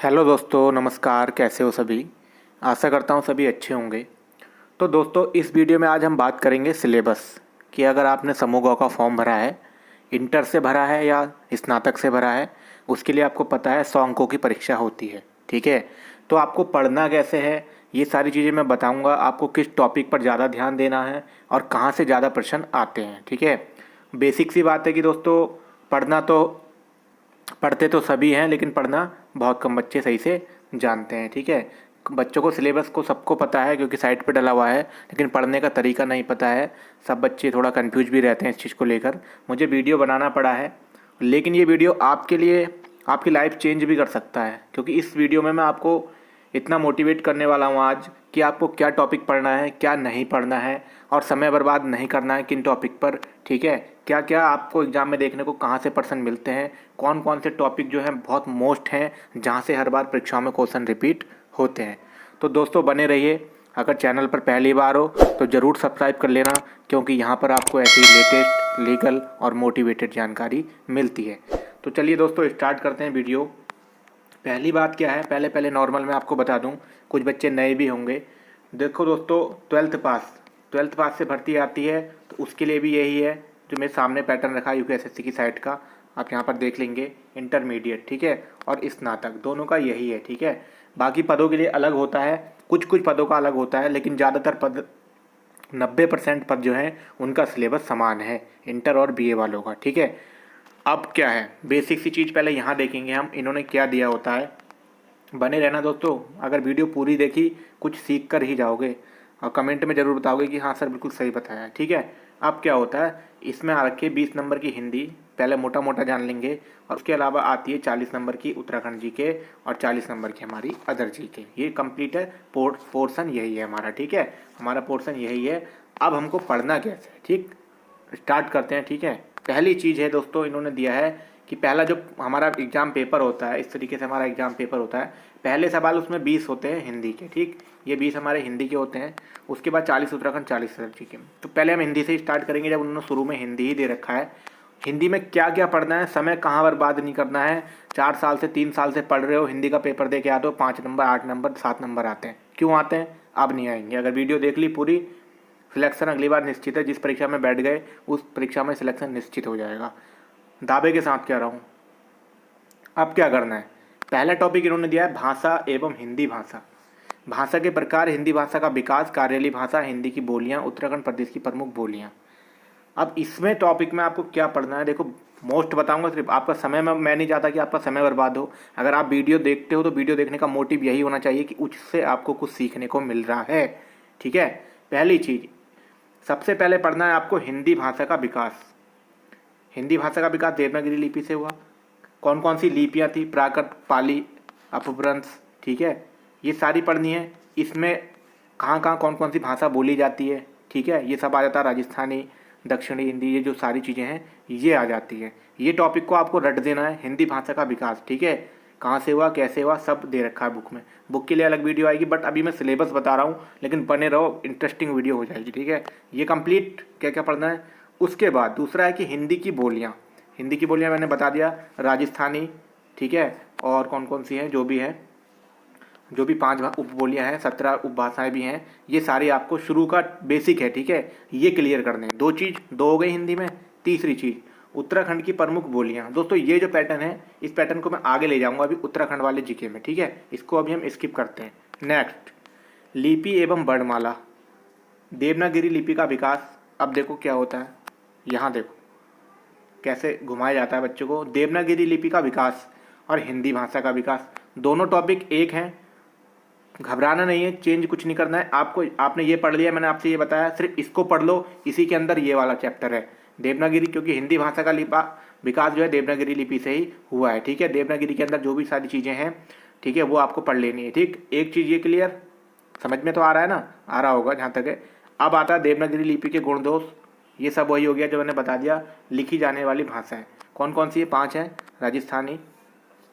Hello दोस्तों, नमस्कार। कैसे हो सभी? आशा करता हूँ सभी अच्छे होंगे। तो दोस्तों, इस वीडियो में आज हम बात करेंगे सिलेबस कि अगर आपने समूह ग का फॉर्म भरा है, इंटर से भरा है या स्नातक से भरा है, उसके लिए आपको पता है 100 अंकों की परीक्षा होती है। ठीक है, तो आपको पढ़ना कैसे है, ये सारी चीज़ें मैं बताऊँगा। आपको किस टॉपिक पर ज़्यादा ध्यान देना है और कहाँ से ज़्यादा प्रश्न आते हैं। ठीक है, बेसिक सी बात है कि दोस्तों, पढ़ना तो पढ़ते तो सभी हैं, लेकिन पढ़ना बहुत कम बच्चे सही से जानते हैं। ठीक है, बच्चों को सिलेबस को सबको पता है क्योंकि साइट पे डला हुआ है, लेकिन पढ़ने का तरीका नहीं पता है। सब बच्चे थोड़ा कंफ्यूज भी रहते हैं इस चीज़ को लेकर। मुझे वीडियो बनाना पड़ा है, लेकिन ये वीडियो आपके लिए आपकी लाइफ चेंज भी कर सकता है, क्योंकि इस वीडियो में मैं आपको इतना मोटिवेट करने वाला हूँ आज कि आपको क्या टॉपिक पढ़ना है, क्या नहीं पढ़ना है, और समय बर्बाद नहीं करना है किन टॉपिक पर। ठीक है, क्या क्या आपको एग्ज़ाम में देखने को कहाँ से प्रश्न मिलते हैं, कौन कौन से टॉपिक जो हैं बहुत मोस्ट हैं, जहाँ से हर बार परीक्षाओं में क्वेश्चन रिपीट होते हैं। तो दोस्तों बने रहिए। अगर चैनल पर पहली बार हो तो ज़रूर सब्सक्राइब कर लेना, क्योंकि यहाँ पर आपको ऐसी लेटेस्ट लीगल और मोटिवेटेड जानकारी मिलती है। तो चलिए दोस्तों, स्टार्ट करते हैं वीडियो। पहली बात क्या है, पहले पहले नॉर्मल मैं आपको बता दूं, कुछ बच्चे नए भी होंगे। देखो दोस्तों, ट्वेल्थ पास से भर्ती आती है, तो उसके लिए भी यही है जो मेरे सामने पैटर्न रखा है यूपीएसएससी की साइट का। आप यहाँ पर देख लेंगे, इंटरमीडिएट, ठीक है, और स्नातक, दोनों का यही है। ठीक है, बाकी पदों के लिए अलग होता है, कुछ कुछ पदों का अलग होता है, लेकिन ज़्यादातर पद 90% पद जो हैं उनका सिलेबस समान है, इंटर और बीए वालों का। ठीक है, अब क्या है, बेसिक सी चीज़ पहले यहाँ देखेंगे हम, इन्होंने क्या दिया होता है। बने रहना दोस्तों, अगर वीडियो पूरी देखी कुछ सीख कर ही जाओगे, और कमेंट में ज़रूर बताओगे कि हाँ सर बिल्कुल सही बताया है। ठीक है, अब क्या होता है, इसमें आ रखी है 20 नंबर की हिंदी, पहले मोटा मोटा जान लेंगे, और उसके अलावा आती है 40 नंबर की उत्तराखंड जी के, और 40 नंबर की हमारी अदर जी के। ये कंप्लीट है, पोर्सन यही है हमारा। ठीक है, हमारा पोर्सन यही है। अब हमको पढ़ना कैसे है, ठीक, स्टार्ट करते हैं। ठीक है, पहली चीज़ है दोस्तों, इन्होंने दिया है कि पहला जो हमारा एग्ज़ाम पेपर होता है, इस तरीके से हमारा एग्ज़ाम पेपर होता है। पहले सवाल उसमें 20 होते हैं हिंदी के, ठीक, ये 20 हमारे हिंदी के होते हैं। उसके बाद 40 उत्तराखंड, 40 सर के। तो पहले हम हिंदी से ही स्टार्ट करेंगे, जब उन्होंने शुरू में हिंदी ही दे रखा है। हिंदी में क्या क्या पढ़ना है, समय कहाँ बर्बाद नहीं करना है। 4 साल से 3 साल से पढ़ रहे हो, हिंदी का पेपर दे के आ दो, 5 नंबर 8 नंबर 7 नंबर आते हैं। क्यों आते हैं? अब नहीं आएंगे। अगर वीडियो देख ली पूरी, सिलेक्शन अगली बार निश्चित है। जिस परीक्षा में बैठ गए उस परीक्षा में सिलेक्शन निश्चित हो जाएगा, दावे के साथ कह रहा हूँ। अब क्या करना है, पहला टॉपिक इन्होंने दिया है भाषा एवं हिंदी भाषा। भाषा के प्रकार, हिंदी भाषा का विकास, कार्यालयी भाषा, हिंदी की बोलियाँ, उत्तराखंड प्रदेश की प्रमुख बोलियाँ। अब इसमें टॉपिक में आपको क्या पढ़ना है, देखो मोस्ट बताऊंगा, सिर्फ आपका समय में मैं नहीं चाहता कि आपका समय बर्बाद हो। अगर आप वीडियो देखते हो तो वीडियो देखने का मोटिव यही होना चाहिए कि उससे आपको कुछ सीखने को मिल रहा है। ठीक है, पहली चीज़, सबसे पहले पढ़ना है आपको हिंदी भाषा का विकास। हिंदी भाषा का विकास देवनागरी लिपि से हुआ। कौन कौन सी लिपियाँ थी? प्राकृत, पाली, अपभ्रंश। ठीक है, ये सारी पढ़नी है। इसमें कहाँ कहाँ कौन कौन सी भाषा बोली जाती है, ठीक है, ये सब आ जाता है। राजस्थानी, दक्षिणी हिंदी, ये जो सारी चीज़ें हैं ये आ जाती है। ये टॉपिक को आपको रट देना है, हिंदी भाषा का विकास। ठीक है, कहाँ से हुआ, कैसे हुआ, सब दे रखा है बुक में। बुक के लिए अलग वीडियो आएगी, बट अभी मैं सिलेबस बता रहा हूँ, लेकिन बने रहो, इंटरेस्टिंग वीडियो हो जाएगी। ठीक है, ये कंप्लीट क्या क्या पढ़ना है। उसके बाद दूसरा है कि हिंदी की बोलियाँ। हिंदी की बोलियाँ मैंने बता दिया, राजस्थानी, ठीक है, और कौन कौन सी हैं, जो भी हैं, जो भी 5 उपबोलियाँ हैं, 17 उपभाषाएँ भी हैं, ये सारी आपको शुरू का बेसिक है। ठीक है, ये क्लियर करने हैं। दो हो गई हिंदी में। तीसरी चीज़, उत्तराखंड की प्रमुख बोलियाँ। दोस्तों ये जो पैटर्न है, इस पैटर्न को मैं आगे ले जाऊँगा अभी उत्तराखंड वाले जीके में। ठीक है, इसको अभी हम स्किप करते हैं। नेक्स्ट, लिपि एवं वर्णमाला, देवनागरी लिपि का विकास। अब देखो क्या होता है, यहाँ देखो कैसे घुमाया जाता है बच्चों को। देवनागरी लिपि का विकास और हिंदी भाषा का विकास, दोनों टॉपिक एक हैं, घबराना नहीं है, चेंज कुछ नहीं करना है आपको। आपने ये पढ़ लिया, मैंने आपसे ये बताया, सिर्फ इसको पढ़ लो। इसी के अंदर ये वाला चैप्टर है देवनागरी, क्योंकि हिंदी भाषा का लिपा विकास जो है देवनागरी लिपि से ही हुआ है। ठीक है, देवनागरी के अंदर जो भी सारी चीज़ें हैं, ठीक है, वो आपको पढ़ लेनी है। ठीक, एक चीज़ ये क्लियर, समझ में तो आ रहा है ना, आ रहा होगा जहाँ तक है। अब आता है देवनागरी लिपि के गुण दोष। ये सब वही हो गया जो मैंने बता दिया। लिखी जाने वाली भाषाएं कौन कौन सी है? 5 हैं, राजस्थानी,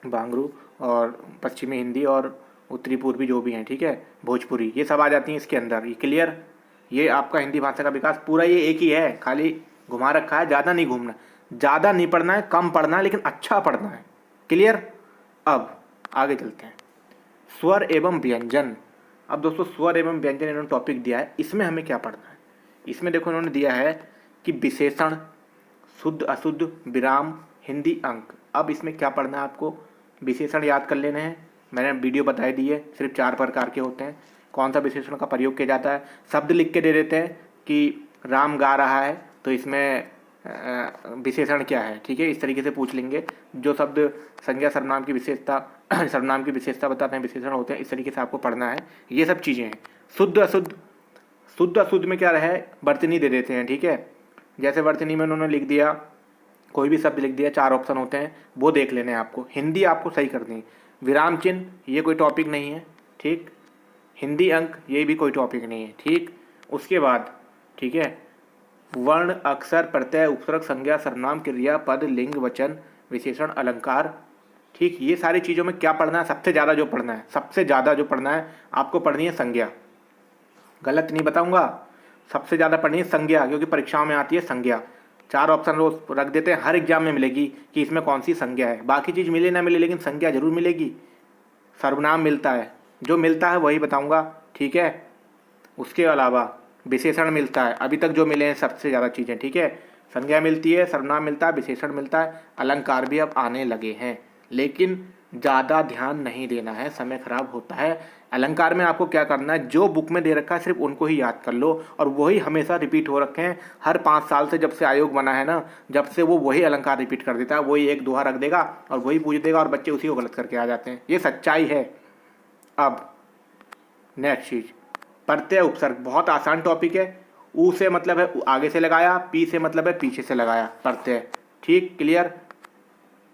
बांगरू, और पश्चिमी हिंदी, और उत्तरी पूर्वी जो भी हैं, ठीक है, भोजपुरी, ये सब आ जाती हैं इसके अंदर। ये क्लियर, ये आपका हिंदी भाषा का विकास पूरा ये एक ही है, खाली घुमा रखा है। ज़्यादा नहीं घूमना, ज़्यादा नहीं पढ़ना है, कम पढ़ना है, लेकिन अच्छा पढ़ना है। क्लियर। अब आगे चलते हैं। स्वर एवं व्यंजन। अब दोस्तों स्वर एवं व्यंजन इन्होंने टॉपिक दिया है, इसमें हमें क्या पढ़ना है? इसमें देखो इन्होंने दिया है कि विशेषण, शुद्ध अशुद्ध, विराम, हिंदी अंक। अब इसमें क्या पढ़ना है आपको? विशेषण याद कर लेने हैं, मैंने वीडियो बताई दी है, सिर्फ 4 प्रकार के होते हैं। कौन सा विशेषण का प्रयोग किया जाता है? शब्द लिख के दे देते हैं कि राम गा रहा है, तो इसमें विशेषण क्या है, ठीक है, इस तरीके से पूछ लेंगे। जो शब्द संज्ञा सर्वनाम की विशेषता सर्वनाम की विशेषता बताते हैं, विशेषण होते हैं, इस तरीके से आपको पढ़ना है। ये सब चीज़ें हैं। शुद्ध अशुद्ध, शुद्ध अशुद्ध में क्या रहे? वर्तनी दे देते हैं, ठीक है। जैसे वर्तनी में उन्होंने लिख दिया, कोई भी शब्द लिख दिया, 4 ऑप्शन होते हैं, वो देख लेने हैं आपको। हिंदी आपको सही करनी है। विराम चिन्ह ये कोई टॉपिक नहीं है, ठीक। हिंदी अंक ये भी कोई टॉपिक नहीं है, ठीक। उसके बाद, ठीक है, वर्ण, अक्षर, प्रत्यय, उपसर्ग, संज्ञा, सर्वनाम, क्रिया, पद, लिंग, वचन, विशेषण, अलंकार, ठीक। ये सारी चीज़ों में क्या पढ़ना है? सबसे ज़्यादा जो पढ़ना है, सबसे ज़्यादा जो पढ़ना है आपको पढ़नी है संज्ञा। गलत नहीं बताऊंगा, सबसे ज़्यादा पढ़नी है संज्ञा, क्योंकि परीक्षाओं में आती है संज्ञा। 4 ऑप्शन रोज रख देते हैं, हर एग्जाम में मिलेगी कि इसमें कौन सी संज्ञा है। बाकी चीज़ मिले ना मिले, लेकिन संज्ञा जरूर मिलेगी। सर्वनाम मिलता है, जो मिलता है वही बताऊंगा, ठीक है। उसके अलावा विशेषण मिलता है, अभी तक जो मिले हैं सबसे ज़्यादा चीज़ें, ठीक है। संज्ञा मिलती है, सर्वनाम मिलता है, विशेषण मिलता है, अलंकार भी अब आने लगे हैं, लेकिन ज़्यादा ध्यान नहीं देना है, समय खराब होता है। अलंकार में आपको क्या करना है? जो बुक में दे रखा है सिर्फ उनको ही याद कर लो, और वही हमेशा रिपीट हो रखे हैं। हर 5 साल से जब से आयोग बना है ना, जब से वो वही अलंकार रिपीट कर देता है, वही एक दोहा रख देगा और वही पूछ देगा, और बच्चे उसी को गलत करके आ जाते हैं। ये सच्चाई है। अब नेक्स्ट चीज़, प्रत्यय उपसर्ग, बहुत आसान टॉपिक है। ऊ से मतलब है आगे से लगाया, पी से मतलब है पीछे से लगाया, प्रत्यय, ठीक, क्लियर।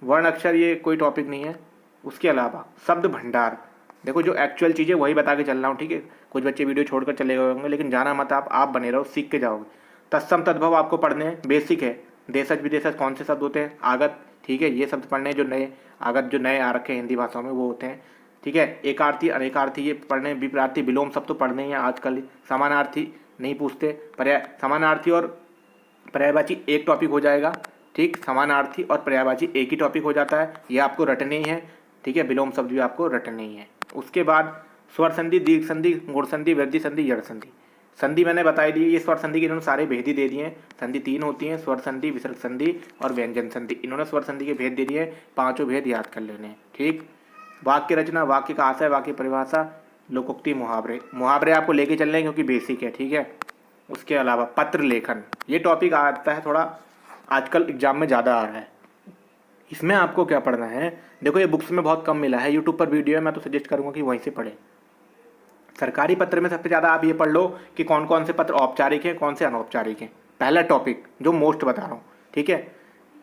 वर्ण अक्षर ये कोई टॉपिक नहीं है। उसके अलावा शब्द भंडार, देखो जो एक्चुअल चीज़ें वही बता के चल रहा हूँ, ठीक है। कुछ बच्चे वीडियो छोड़कर चले गए होंगे, लेकिन जाना मत, आप बने रहो, सीख के जाओगे। तत्सम तद्भव आपको पढ़ने हैं, बेसिक है। देशज विदेशज कौन से शब्द होते हैं? आगत, ठीक है, ये शब्द पढ़ने हैं। जो नए आगत, जो नए आ रखे हैं हिंदी भाषा में, वो होते हैं, ठीक है। एकार्थी, अनेकार्थी ये पढ़ने, विपरार्थी, विलोम सब तो पढ़ने ही हैं आजकल। समानार्थी नहीं पूछते, पर्याय, समानार्थी और पर्यायवाची एक टॉपिक हो जाएगा, ठीक। समानार्थी और पर्यायवाची एक ही टॉपिक हो जाता है, ये आपको रटने ही है, ठीक है। विलोम शब्द भी आपको रटने ही है। उसके बाद स्वर संधि, दीर्घ संधि, गुण संधि, वृद्धि संधि, जड़ संधि। संधि मैंने बताई दी, ये स्वर संधि के इन्होंने सारे भेद ही दे दिए हैं। संधि 3 होती हैं, स्वर संधि, विसर्ग संधि और व्यंजन संधि। इन्होंने स्वर संधि के भेद दे दिए, 5 भेद याद कर लेने हैं, ठीक। वाक्य रचना, वाक्य का आशय, वाक्य परिभाषा, लोकोक्ति, मुहावरे। मुहावरे आपको लेके चलने हैं क्योंकि बेसिक है, ठीक है। उसके अलावा पत्र लेखन, ये टॉपिक आता है थोड़ा आजकल एग्जाम में ज़्यादा आ रहा है। इसमें आपको क्या पढ़ना है? देखो ये बुक्स में बहुत कम मिला है, यूट्यूब पर वीडियो है, मैं तो सजेस्ट करूँगा कि वहीं से पढ़ें। सरकारी पत्र में सबसे ज़्यादा आप ये पढ़ लो कि कौन कौन से पत्र औपचारिक हैं, कौन से अनौपचारिक हैं। पहला टॉपिक जो मोस्ट बता रहा हूँ, ठीक है,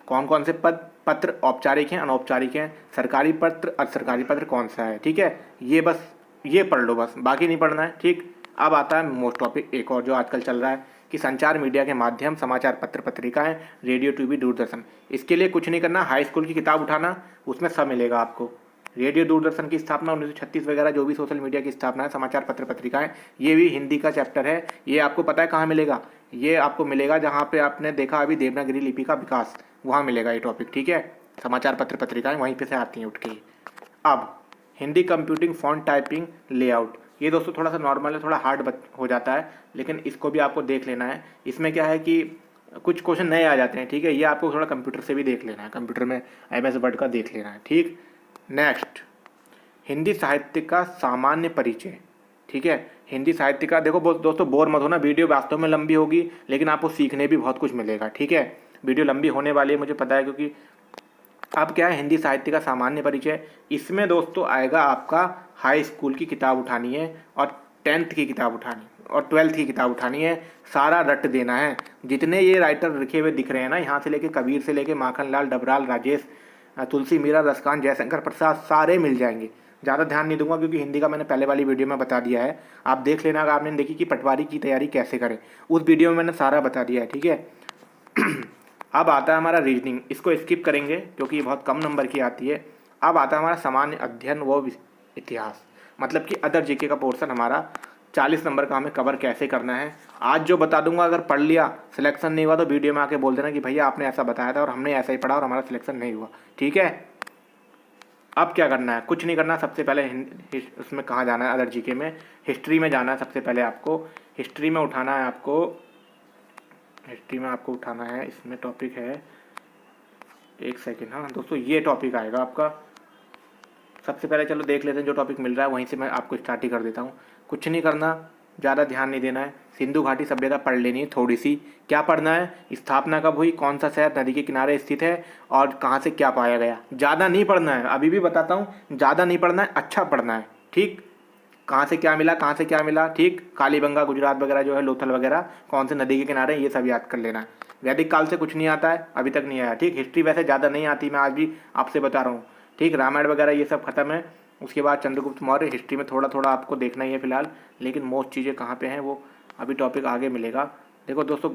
कौन कौन से पत्र औपचारिक हैं, अनौपचारिक हैं, सरकारी पत्र, असरकारी पत्र कौन सा है, ठीक है। ये बस ये पढ़ लो, बस बाकी नहीं पढ़ना है, ठीक। अब आता है मोस्ट टॉपिक एक और जो आजकल चल रहा है कि संचार मीडिया के माध्यम, समाचार पत्र पत्रिकाएं, रेडियो, टीवी, दूरदर्शन। इसके लिए कुछ नहीं करना, हाई स्कूल की किताब उठाना, उसमें सब मिलेगा आपको। रेडियो दूरदर्शन की स्थापना 1936 वगैरह, जो भी सोशल मीडिया की स्थापना है, समाचार पत्र पत्रिकाएं, ये भी हिंदी का चैप्टर है। ये आपको पता है कहाँ मिलेगा? ये आपको मिलेगा जहाँ पे आपने देखा अभी देवनागरी लिपि का विकास, वहाँ मिलेगा ये टॉपिक, ठीक है। समाचार पत्र पत्रिकाएं वहीं पे से आती हैं उठ के। अब Hindi computing, font, typing, layout, ये दोस्तों थोड़ा सा नॉर्मल है, थोड़ा हार्ड हो जाता है, लेकिन इसको भी आपको देख लेना है। इसमें क्या है कि कुछ क्वेश्चन नए आ जाते हैं, ठीक है। ये आपको थोड़ा कंप्यूटर से भी देख लेना है, कंप्यूटर में MS वर्ड का देख लेना है, ठीक। नेक्स्ट, हिंदी साहित्य का सामान्य परिचय, ठीक है। हिंदी साहित्य का, देखो दोस्तों बोर मत होना, वीडियो वास्तव में लंबी होगी, लेकिन आपको सीखने भी बहुत कुछ मिलेगा, ठीक है। वीडियो लंबी होने वाली है मुझे पता है, क्योंकि अब क्या है, हिंदी साहित्य का सामान्य परिचय, इसमें दोस्तों आएगा आपका हाई स्कूल की किताब उठानी है, और 10th की किताब उठानी और 12th की किताब उठानी है, सारा रट देना है। जितने ये राइटर लिखे हुए दिख रहे हैं ना, यहाँ से लेके कबीर से लेके माखनलाल, डबराल, राजेश, तुलसी मीरा, रसकांत, जयशंकर प्रसाद, सारे मिल जाएंगे। ज़्यादा ध्यान नहीं दूंगा क्योंकि हिंदी का मैंने पहले वाली वीडियो में बता दिया है, आप देख लेना। अगर आपने देखी कि पटवारी की तैयारी कैसे करें, उस वीडियो में मैंने सारा बता दिया है, ठीक है। अब आता है हमारा रीजनिंग, इसको स्किप करेंगे क्योंकि ये बहुत कम नंबर की आती है। अब आता है हमारा सामान्य अध्ययन व इतिहास, मतलब कि अदर जीके का पोर्शन हमारा 40 नंबर का हमें कवर कैसे करना है। आज जो बता दूंगा, अगर पढ़ लिया, सिलेक्शन नहीं हुआ तो वीडियो में आके बोल देना कि भैया आपने ऐसा बताया था और हमने ऐसा ही पढ़ा और हमारा सिलेक्शन नहीं हुआ, ठीक है। अब क्या करना है, कुछ नहीं करना। सबसे पहले उसमें कहाँ जाना है, अदर जीके में हिस्ट्री में जाना है। सबसे पहले आपको हिस्ट्री में उठाना है, उठाना है। इसमें टॉपिक है, एक सेकेंड, हाँ दोस्तों ये टॉपिक आएगा आपका। सबसे पहले चलो देख लेते हैं जो टॉपिक मिल रहा है, वहीं से मैं आपको स्टार्ट ही कर देता हूँ। कुछ नहीं करना, ज़्यादा ध्यान नहीं देना है। सिंधु घाटी सभ्यता पढ़ लेनी है थोड़ी सी। क्या पढ़ना है, स्थापना कब हुई, कौन सा शहर नदी के किनारे स्थित है और कहाँ से क्या पाया गया। ज़्यादा नहीं पढ़ना है, अभी भी बताता हूँ, ज़्यादा नहीं पढ़ना है, अच्छा पढ़ना है, ठीक। कहाँ से क्या मिला, कहाँ से क्या मिला, ठीक। कालीबंगा गुजरात वगैरह जो है, लोथल वगैरह कौन से नदी के किनारे, ये सब याद कर लेना है। वैदिक काल से कुछ नहीं आता है, अभी तक नहीं आया, ठीक। हिस्ट्री वैसे ज़्यादा नहीं आती, मैं आज भी आपसे बता रहा हूँ, ठीक। रामायण वगैरह ये सब खत्म है। उसके बाद चंद्रगुप्त मौर्य, हिस्ट्री में थोड़ा थोड़ा आपको देखना ही है फिलहाल, लेकिन मोस्ट चीज़ें कहाँ पे हैं वो अभी टॉपिक आगे मिलेगा। देखो दोस्तों,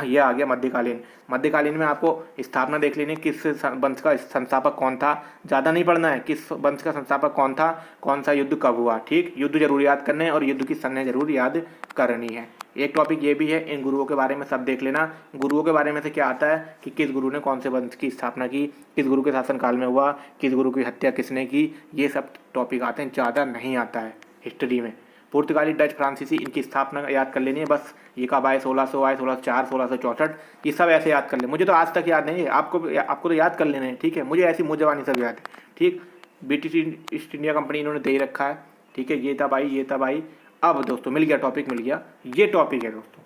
ये आ गया मध्यकालीन। मध्यकालीन में आपको स्थापना देख लेनी है, किस वंश का संस्थापक कौन था। ज़्यादा नहीं पढ़ना है, किस वंश का संस्थापक कौन था, कौन सा युद्ध कब हुआ, ठीक। युद्ध जरूर याद करने हैं और युद्ध की सन्ने जरूर याद करनी है। एक टॉपिक ये भी है, इन गुरुओं के बारे में सब देख लेना। गुरुओं के बारे में से क्या आता है कि किस गुरु ने कौन से वंश की स्थापना की, किस गुरु के शासनकाल में हुआ, किस गुरु की हत्या किसने की, ये सब टॉपिक आते हैं। ज़्यादा नहीं आता है हिस्ट्री में। पुर्तगाली, डच, फ्रांसीसी, इनकी स्थापना याद कर लेनी है बस। ये कब आए, 1600 आए, 1604, 1664, ये सब ऐसे याद कर ले। मुझे तो आज तक याद नहीं है, आपको तो याद कर लेने हैं, ठीक है। मुझे ऐसी मुँह जबानी सब याद है, ठीक। ब्रिटिश ईस्ट इंडिया कंपनी इन्होंने दे ही रखा है, ठीक है। ये तब आई, ये तब आई। अब दोस्तों मिल गया, टॉपिक मिल गया। ये टॉपिक है दोस्तों,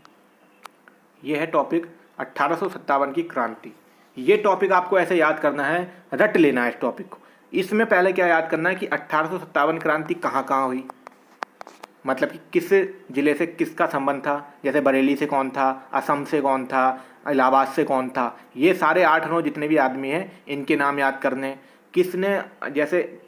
ये है टॉपिक 1857 की क्रांति। ये टॉपिक आपको ऐसे याद करना है, रट लेना है इस टॉपिक को। इसमें पहले क्या याद करना है कि 1857 क्रांति कहाँ कहाँ हुई, मतलब कि किस जिले से किसका संबंध था। जैसे बरेली से कौन था, असम से कौन था, इलाहाबाद से कौन था। ये सारे 8-9 जितने भी आदमी हैं इनके नाम याद करने। किसने, जैसे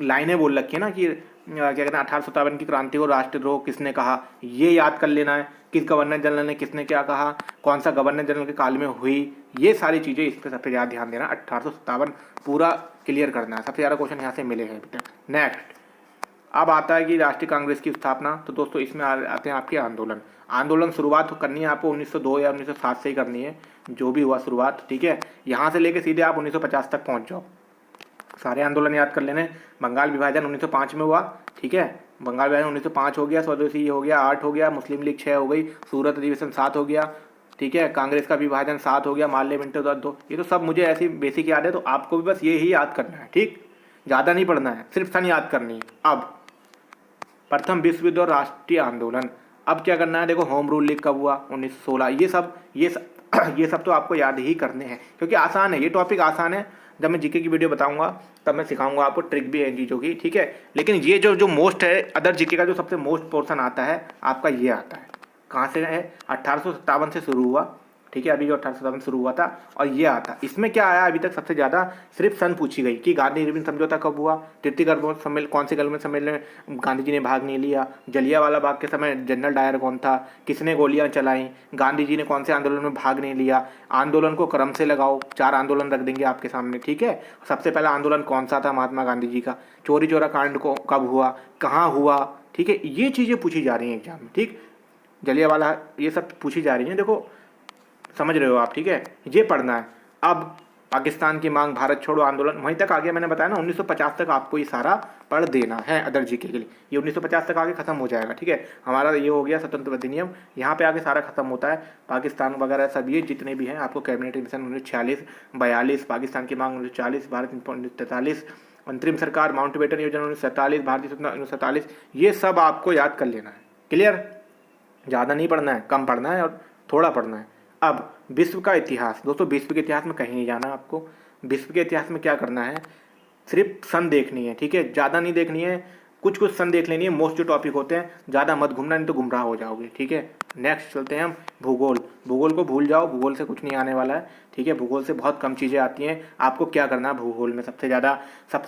लाइनें बोल रखी है ना कि क्या कहते हैं, 1857 की क्रांति को राष्ट्रद्रोह किसने कहा, ये याद कर लेना है। किस गवर्नर जनरल ने किसने क्या कहा, कौन सा गवर्नर जनरल के काल में हुई, ये सारी चीज़ें इस पर सबसे ज़्यादा ध्यान देना। 1857 पूरा क्लियर करना है। सबसे ज़्यादा क्वेश्चन यहाँ से मिले हैं अभी तक। नेक्स्ट अब आता है कि राष्ट्रीय कांग्रेस की स्थापना। तो दोस्तों इसमें आते हैं आपके आंदोलन शुरुआत करनी है आपको 1902 या 1907 से ही करनी है, जो भी हुआ शुरुआत, ठीक है। यहाँ से लेके सीधे आप 1950 तक पहुँच जाओ। सारे आंदोलन याद कर लेने। बंगाल विभाजन 1905 में हुआ, ठीक है। बंगाल विभाजन 1905 हो गया, स्वदेशी हो गया 8 हो गया, मुस्लिम लीग 6 हो गई, सूरत अधिवेशन 7 हो गया, ठीक है। कांग्रेस का विभाजन 7 हो गया, माल्य मिंटो 2। ये तो सब मुझे ऐसी बेसिक याद है, तो आपको भी बस ये ही याद करना है, ठीक। ज़्यादा नहीं पढ़ना है, सिर्फ सन याद करनी है। अब प्रथम विश्व युद्ध और राष्ट्रीय आंदोलन। अब क्या करना है, देखो होम रूल लीग कब हुआ, 1916। ये सब तो आपको याद ही करने हैं, क्योंकि आसान है, ये टॉपिक आसान है। जब मैं जीके की वीडियो बताऊंगा तब मैं सिखाऊंगा आपको, ट्रिक भी है इन चीज़ों की, ठीक है। लेकिन ये जो मोस्ट है, अदर जीके का जो सबसे मोस्ट पोर्सन आता है आपका, ये आता है कहाँ से है, 1857 से शुरू हुआ, ठीक है। अभी जो 1857 शुरू हुआ था, और ये आता, इसमें क्या आया अभी तक सबसे ज़्यादा, सिर्फ सन पूछी गई कि गांधी इरविन समझौता कब हुआ, तृतीय गलवान सम्मेलन, कौन से गलवान सम्मेलन में गांधी जी ने भाग नहीं लिया, जलियांवाला बाग के समय जनरल डायर कौन था, किसने गोलियां चलाई, गांधी जी ने कौन से आंदोलन में भाग नहीं लिया। आंदोलन को क्रम से लगाओ, 4 आंदोलन रख देंगे आपके सामने, ठीक है। सबसे पहला आंदोलन कौन सा था, महात्मा गांधी जी का। चोरी चोरा कांड को कब हुआ, कहाँ हुआ, ठीक है। ये चीज़ें पूछी जा रही हैं एग्जाम में, ठीक। जलियांवाला, ये सब पूछी जा रही हैं, देखो समझ रहे हो आप, ठीक है। ये पढ़ना है। अब पाकिस्तान की मांग, भारत छोड़ो आंदोलन, वहीं तक आगे मैंने बताया ना, 1950 तक आपको ये सारा पढ़ देना है अदर जीके के लिए। ये 1950 तक आगे खत्म हो जाएगा, ठीक है। हमारा ये हो गया स्वतंत्र अधिनियम, यहाँ पे आगे सारा खत्म होता है। पाकिस्तान वगैरह सब ये जितने भी हैं आपको, कैबिनेट मिशन 1946, 42, पाकिस्तान की मांग 1940, भारत 1943, अंतरिम सरकार, माउंटबेटन योजना 1947, भारतीय स्वतंत्रता 1947, ये सब आपको याद कर लेना है। क्लियर, ज़्यादा नहीं पढ़ना है, कम पढ़ना है और थोड़ा पढ़ना है। अब विश्व का इतिहास, दोस्तों विश्व के इतिहास में कहीं नहीं जाना आपको। विश्व के इतिहास में क्या करना है, सिर्फ सन देखनी है, ठीक है। ज़्यादा नहीं देखनी है, कुछ कुछ सन देख लेनी है, मोस्ट जो टॉपिक होते हैं। ज़्यादा मत घूमना, नहीं तो गुमराह हो जाओगे, ठीक है। नेक्स्ट चलते हैं हम भूगोल। भूगोल को भूल जाओ, भूगोल से कुछ नहीं आने वाला है, ठीक है। भूगोल से बहुत कम चीज़ें आती हैं। आपको क्या करना है भूगोल में, सबसे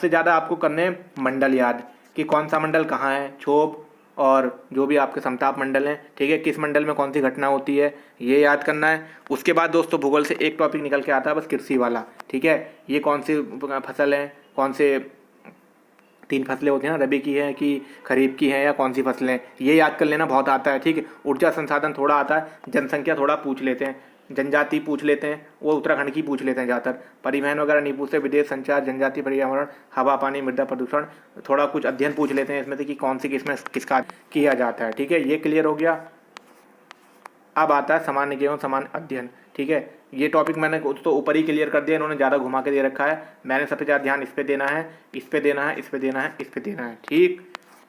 ज़्यादा आपको करने मंडल याद, कि कौन सा मंडल कहाँ है, क्षोभ और जो भी आपके समताप मंडल हैं, ठीक है। किस मंडल में कौन सी घटना होती है, ये याद करना है। उसके बाद दोस्तों भूगोल से एक टॉपिक निकल के आता है बस, कृषि वाला, ठीक है। ये कौन सी फसल है, कौन से 3 फसलें होती हैं ना, रबी की है कि खरीफ की है, या कौन सी फसलें, ये याद कर लेना, बहुत आता है, ठीक है। ऊर्जा संसाधन थोड़ा आता है, जनसंख्या थोड़ा पूछ लेते हैं, जनजाति पूछ लेते हैं, वो उत्तराखंड की पूछ लेते हैं ज़्यादातर। परिवहन वगैरह नहीं पूछते, विदेश, संचार, जनजाति, पर्यावरण, हवा पानी, मृदा प्रदूषण, थोड़ा कुछ अध्ययन पूछ लेते हैं इसमें से कि कौन सी किसमें किसका किया जाता है। ठीक है, ये क्लियर हो गया। अब आता है सामान्य एवं सामान्य अध्ययन। ठीक है, ये टॉपिक मैंने तो ऊपर ही क्लियर कर दिया, इन्होंने ज़्यादा घुमा के दे रखा है। मैंने सबसे ज़्यादा ध्यान इस पे देना है, इस पे देना है, इस पे देना है, इस पे देना है। ठीक,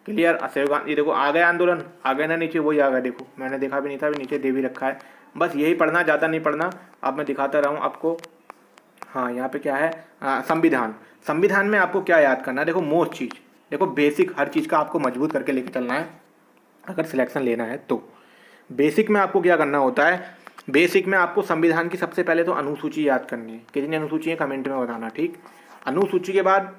क्लियर। असहयोग, ये देखो आ गया आंदोलन, आ गया ना नीचे, वही आ गया। देखो मैंने देखा भी नहीं था, अभी नीचे दे भी रखा है। बस यही पढ़ना, ज़्यादा नहीं पढ़ना। अब मैं दिखाता रहूँ आपको। हाँ, यहाँ पे क्या है, संविधान। संविधान में आपको क्या याद करना है, देखो मोस्ट चीज़, देखो बेसिक हर चीज़ का आपको मजबूत करके लेके चलना है अगर सिलेक्शन लेना है तो। बेसिक में आपको क्या करना होता है, बेसिक में आपको संविधान की सबसे पहले तो अनुसूची याद करनी है। कितनी अनुसूची है कमेंट में बताना। ठीक, अनुसूची के बाद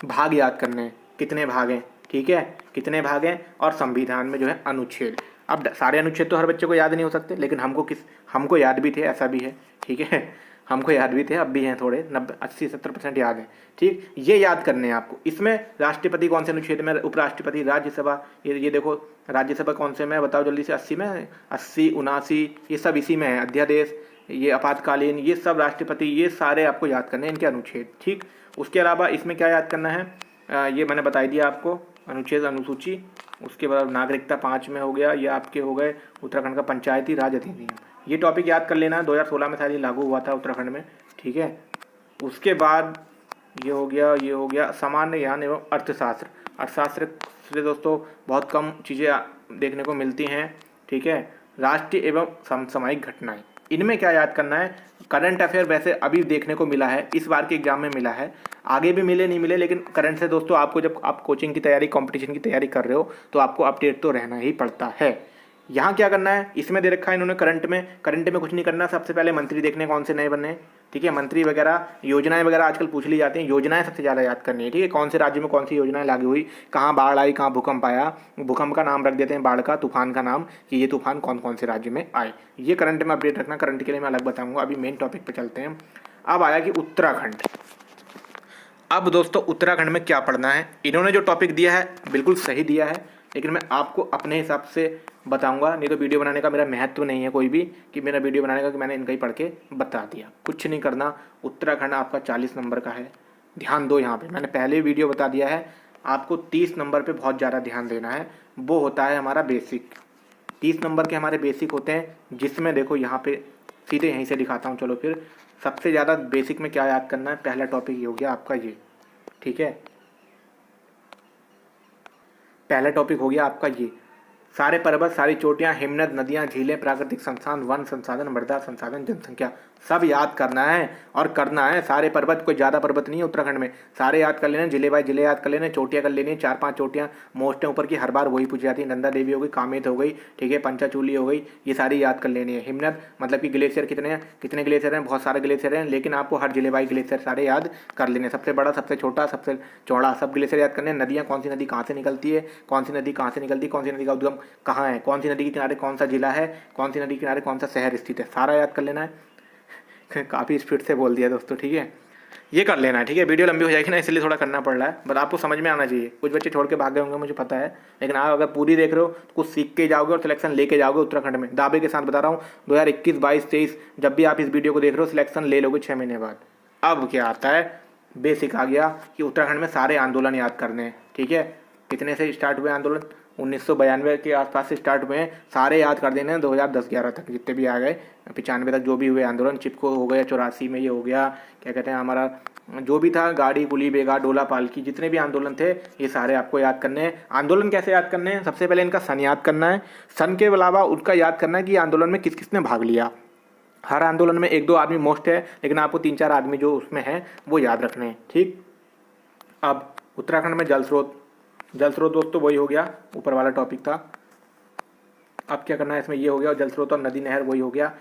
भाग याद करने हैं, कितने भाग हैं। ठीक है, कितने भाग हैं, और संविधान में जो है अनुच्छेद। अब सारे अनुच्छेद तो हर बच्चे को याद नहीं हो सकते, लेकिन हमको याद भी थे, ऐसा भी है। ठीक है, हमको याद भी थे, अब भी हैं थोड़े, 90-80-70% याद है। ठीक, ये याद करने हैं आपको। इसमें राष्ट्रपति कौन से अनुच्छेद में, उपराष्ट्रपति, राज्यसभा, ये देखो राज्यसभा कौन से में बताओ जल्दी से। 80 में, 80, 79, ये सब इसी में है। अध्यादेश, ये आपातकालीन, ये सब राष्ट्रपति, ये सारे आपको याद करने हैं, इनके अनुच्छेद। ठीक, उसके अलावा इसमें क्या याद करना है, ये मैंने बता दिया आपको, अनुच्छेद अनुसूची। उसके बाद नागरिकता 5 में हो गया, ये आपके हो गए उत्तराखंड का पंचायती राज अधिनियम। ये टॉपिक याद कर लेना, 2016 में शायद ये लागू हुआ था उत्तराखंड में। ठीक है, उसके बाद ये हो गया, ये हो गया सामान्य ज्ञान एवं अर्थशास्त्र। अर्थशास्त्र से दोस्तों बहुत कम चीज़ें देखने को मिलती हैं। ठीक है, राष्ट्रीय एवं समसामयिक घटनाएं, इनमें क्या याद करना है, करंट अफेयर वैसे अभी देखने को मिला है, इस बार के एग्जाम में मिला है, आगे भी मिले नहीं मिले, लेकिन करंट से दोस्तों आपको, जब आप कोचिंग की तैयारी, कंपटीशन की तैयारी कर रहे हो, तो आपको अपडेट तो रहना ही पड़ता है। यहाँ क्या करना है, इसमें दे रखा है इन्होंने करंट में कुछ नहीं करना। सबसे पहले मंत्री देखने कौन से नए बने। ठीक है, मंत्री वगैरह, योजनाएं वगैरह आजकल पूछ ली जाती हैं, योजनाएं सबसे ज़्यादा याद करनी है। ठीक है, कौन से राज्य में कौन सी योजनाएं लागू हुई, कहाँ बाढ़ आई, कहाँ भूकंप आया, भूकंप का नाम रख देते हैं, बाढ़ का, तूफान का नाम, कि ये तूफान कौन कौन से राज्य में आए। ये करंट में अपडेट रखना, करंट के लिए मैं अलग बताऊँगा। अभी मेन टॉपिक पर चलते हैं। अब आया कि उत्तराखंड। अब दोस्तों उत्तराखंड में क्या पढ़ना है, इन्होंने जो टॉपिक दिया है बिल्कुल सही दिया है, लेकिन मैं आपको अपने हिसाब से बताऊंगा। नहीं तो वीडियो बनाने का मेरा महत्व नहीं है कोई भी, कि मेरा वीडियो बनाने का कि मैंने इनका ही पढ़ के बता दिया। कुछ नहीं करना। उत्तराखंड आपका 40 नंबर का है, ध्यान दो। यहाँ पे मैंने पहले वीडियो बता दिया है, आपको 30 नंबर पे बहुत ज़्यादा ध्यान देना है। वो होता है हमारा बेसिक। 30 नंबर के हमारे बेसिक होते हैं, जिसमें देखो यहाँ पे सीधे यहीं से दिखाता हूँ। चलो फिर, सबसे ज़्यादा बेसिक में क्या याद करना है, पहला टॉपिक ये हो गया आपका ये। ठीक है, पहला टॉपिक हो गया आपका ये, सारे पर्वत, सारी चोटियां, हिमनद, नदियां, झीलें, प्राकृतिक संसाधन, वन संसाधन, मृदा संसाधन, जनसंख्या, सब याद करना है और करना है। सारे पर्वत, कोई ज़्यादा पर्वत नहीं है उत्तराखंड में, सारे याद कर लेने, जिले बाय जिले याद कर लेने, चोटियाँ कर लेनी, 4-5 चोटियाँ मोस्ट है ऊपर की, हर बार वही पूछी जाती है। नंदा देवी हो गई, कामेत हो गई, ठीक है, पंचाचूली हो गई, ये सारी याद कर लेनी है। हिमनद मतलब कि ग्लेशियर कितने हैं, कितने ग्लेशियर हैं, बहुत सारे ग्लेशियर हैं, लेकिन आपको हर जिले बाई ग्लेशियर सारे याद कर लेने, सबसे बड़ा, सबसे छोटा, सबसे चौड़ा, सब ग्लेशियर याद करने। नदियाँ, कौन सी नदी कहाँ से निकलती है, कौन सी नदी कहाँ से निकलती है, कौन सी नदी का उद्गम कहाँ है, कौन सी नदी के किनारे कौन सा जिला है, कौन सी नदी के किनारे कौन सा शहर स्थित है, सारा याद कर लेना है। काफ़ी स्पीड से बोल दिया दोस्तों, ठीक है, ये कर लेना है। ठीक है, वीडियो लंबी हो जाएगी ना, इसलिए थोड़ा करना पड़ रहा है, बट आपको समझ में आना चाहिए। कुछ बच्चे छोड़ के भाग गए होंगे मुझे पता है, लेकिन आप अगर पूरी देख रहे हो तो कुछ सीख के जाओगे और सिलेक्शन लेके जाओगे उत्तराखंड में। दावे के साथ बता रहा हूँ, 2021, 22, 23 जब भी आप इस वीडियो को देख रहे हो, सिलेक्शन ले लोगे 6 महीने बाद। अब क्या आता है, बेसिक आ गया कि उत्तराखंड में सारे आंदोलन याद करने हैं। ठीक है, कितने से स्टार्ट हुए आंदोलन, 1992 के आसपास से स्टार्ट हुए हैं, सारे याद कर देने हैं 2010-11 तक जितने भी आ गए, 95 तक जो भी हुए आंदोलन। चिपको हो गया, 84 में ये हो गया, क्या कहते हैं हमारा जो भी था, गाड़ी कुली बेगा, डोला पालकी, जितने भी आंदोलन थे ये सारे आपको याद करने हैं। आंदोलन कैसे याद करने हैं, सबसे पहले इनका सन याद करना है, सन के अलावा उनका याद करना है कि आंदोलन में किस किसने भाग लिया। हर आंदोलन में 1-2 आदमी मोस्ट है, लेकिन आपको 3-4 आदमी जो उसमें हैं वो याद रखने हैं। ठीक, अब उत्तराखंड में जल स्रोत दोस्तों वही हो गया, ऊपर वाला टॉपिक था। अब क्या करना है इसमें, ये हो गया, और जल स्रोत और नदी नहर वही हो गया।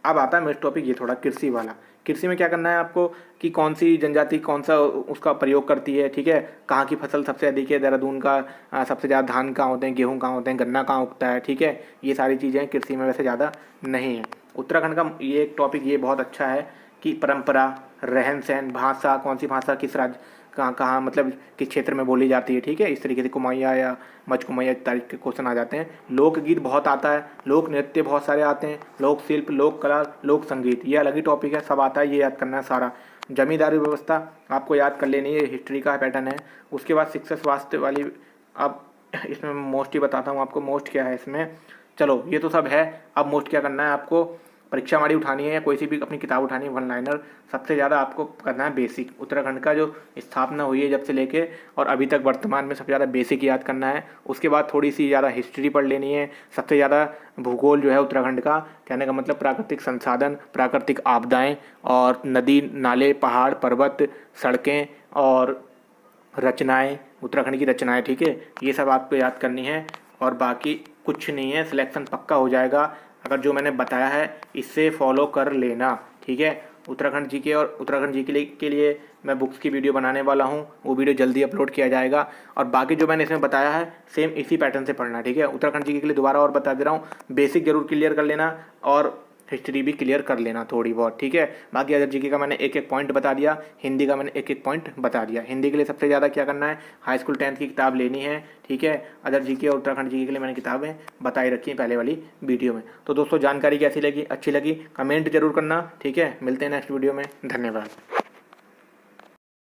अब आता है मेन टॉपिक ये थोड़ा कृषि वाला। कृषि में क्या करना है आपको, कि कौन सी जनजाति कौन सा उसका प्रयोग करती है। ठीक है, कहाँ की फसल सबसे अधिक है, देहरादून का सबसे ज़्यादा धान कहाँ होते हैं, गेहूँ कहाँ होते हैं, गन्ना कहाँ उगता है। ठीक है, ये सारी चीज़ें कृषि में वैसे ज़्यादा नहीं है। उत्तराखंड का ये एक टॉपिक ये बहुत अच्छा है कि परंपरा, रहन सहन, भाषा, कौन सी भाषा किस राज्य कहाँ कहाँ मतलब किस क्षेत्र में बोली जाती है, ठीक है। इस तरीके से कुमैया या मचकुमैया टाइप के क्वेश्चन आ जाते हैं। लोकगीत बहुत आता है, लोक नृत्य बहुत सारे आते हैं, लोक शिल्प, लोक कला, लोक संगीत, ये अलग ही टॉपिक है, सब आता है, ये याद करना है सारा। जमींदारी व्यवस्था आपको याद कर लेनी है, हिस्ट्री का पैटर्न है। उसके बाद शिक्षा स्वास्थ्य वाली, अब इसमें मोस्ट ही बताता हूँ आपको मोस्ट क्या है इसमें। चलो ये तो सब है, अब मोस्ट क्या करना है आपको, परीक्षा वाली उठानी है या कोई सी भी अपनी किताब उठानी है, वन लाइनर। सबसे ज़्यादा आपको करना है बेसिक, उत्तराखंड का जो स्थापना हुई है जब से लेके और अभी तक वर्तमान में सबसे ज़्यादा बेसिक याद करना है। उसके बाद थोड़ी सी ज़्यादा हिस्ट्री पढ़ लेनी है। सबसे ज़्यादा भूगोल जो है उत्तराखंड का, कहने का मतलब प्राकृतिक संसाधन, प्राकृतिक आपदाएँ और नदी नाले, पहाड़ पर्वत, सड़कें और रचनाएं, उत्तराखंड की रचनाएं, ठीक है, ये सब आपको याद करनी है। और बाकी कुछ नहीं है, सिलेक्शन पक्का हो जाएगा अगर जो मैंने बताया है इससे फॉलो कर लेना, ठीक है। उत्तराखंड जी के और उत्तराखंड जी के लिए मैं बुक्स की वीडियो बनाने वाला हूँ, वो वीडियो जल्दी अपलोड किया जाएगा। और बाकी जो मैंने इसमें बताया है सेम इसी पैटर्न से पढ़ना, ठीक है। उत्तराखंड जी के लिए दोबारा और बता दे रहा हूँ, बेसिक जरूर क्लियर कर लेना और हिस्ट्री भी क्लियर कर लेना थोड़ी बहुत, ठीक है। बाकी अदर जीके का मैंने एक एक पॉइंट बता दिया, हिंदी का मैंने एक एक पॉइंट बता दिया। हिंदी के लिए सबसे ज़्यादा क्या करना है, हाई स्कूल 10th की किताब लेनी है, ठीक है। अदर जीके और उत्तराखंड जीके के लिए मैंने किताबें बताई रखी हैं पहले वाली वीडियो में। तो दोस्तों जानकारी कैसी लगी, अच्छी लगी, कमेंट जरूर करना, ठीक है। मिलते हैं नेक्स्ट वीडियो में, धन्यवाद।